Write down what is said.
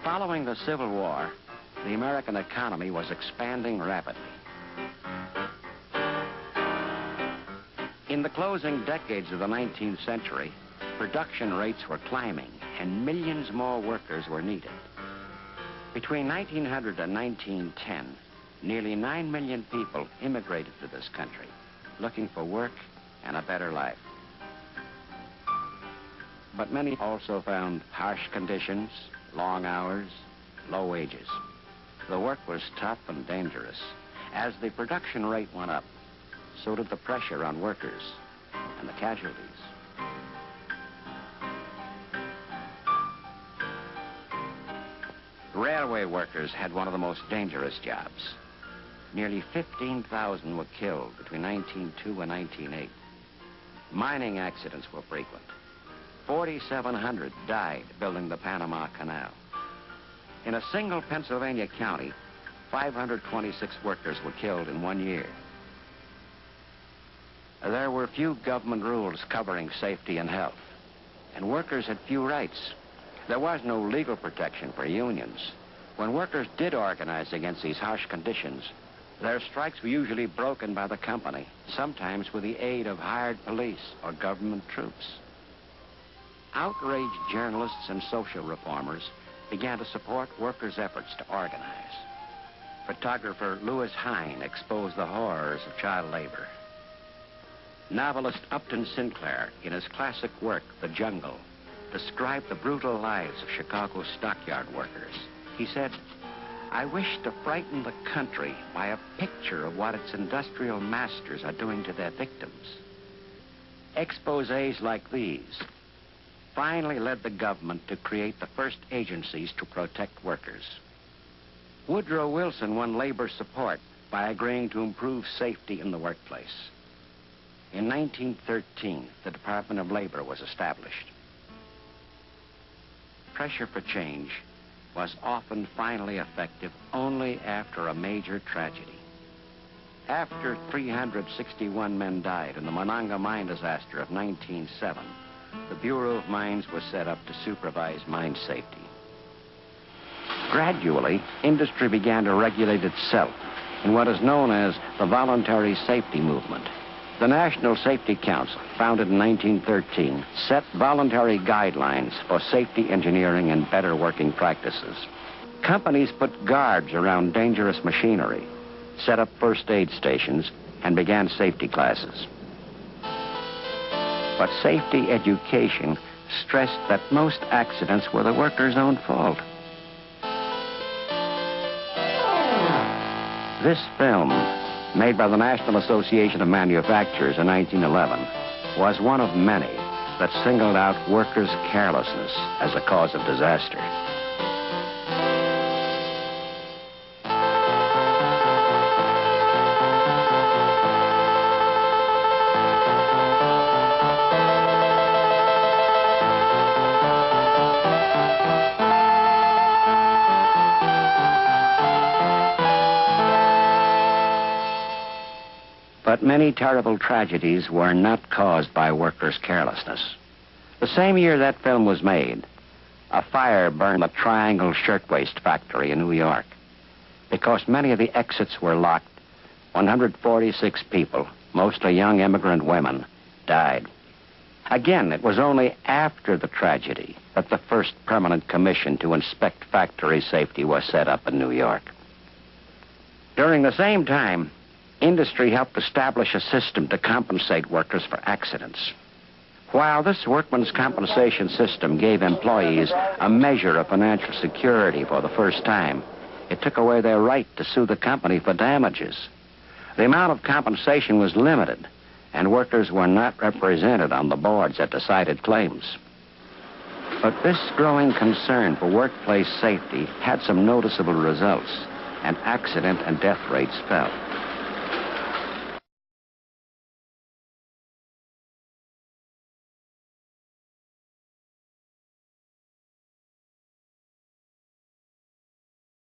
Following the Civil War, the American economy was expanding rapidly. In the closing decades of the 19th century, production rates were climbing and millions more workers were needed. Between 1900 and 1910, nearly 9 million people immigrated to this country, looking for work and a better life. But many also found harsh conditions, long hours, low wages. The work was tough and dangerous. As the production rate went up, so did the pressure on workers and the casualties. Railway workers had one of the most dangerous jobs. Nearly 15,000 were killed between 1902 and 1908. Mining accidents were frequent. 4,700 died building the Panama Canal. In a single Pennsylvania county, 526 workers were killed in 1 year. There were few government rules covering safety and health, and workers had few rights. There was no legal protection for unions. When workers did organize against these harsh conditions, their strikes were usually broken by the company, sometimes with the aid of hired police or government troops. Outraged journalists and social reformers began to support workers' efforts to organize. Photographer Lewis Hine exposed the horrors of child labor. Novelist Upton Sinclair, in his classic work, The Jungle, described the brutal lives of Chicago's stockyard workers. He said, "I wish to frighten the country by a picture of what its industrial masters are doing to their victims." Exposés like these finally led the government to create the first agencies to protect workers. Woodrow Wilson won labor support by agreeing to improve safety in the workplace. In 1913, the Department of Labor was established. Pressure for change was often finally effective only after a major tragedy. After 361 men died in the Monongah mine disaster of 1907, the Bureau of Mines was set up to supervise mine safety. Gradually, industry began to regulate itself in what is known as the Voluntary Safety Movement. The National Safety Council, founded in 1913, set voluntary guidelines for safety engineering and better working practices. Companies put guards around dangerous machinery, set up first aid stations, and began safety classes. But safety education stressed that most accidents were the workers' own fault. This film, made by the National Association of Manufacturers in 1911, was one of many that singled out workers' carelessness as a cause of disaster. But many terrible tragedies were not caused by workers' carelessness. The same year that film was made, a fire burned the Triangle Shirtwaist Factory in New York. Because many of the exits were locked, 146 people, mostly young immigrant women, died. Again, it was only after the tragedy that the first permanent commission to inspect factory safety was set up in New York. During the same time, industry helped establish a system to compensate workers for accidents. While this workman's compensation system gave employees a measure of financial security for the first time, it took away their right to sue the company for damages. The amount of compensation was limited, and workers were not represented on the boards that decided claims. But this growing concern for workplace safety had some noticeable results, and accident and death rates fell.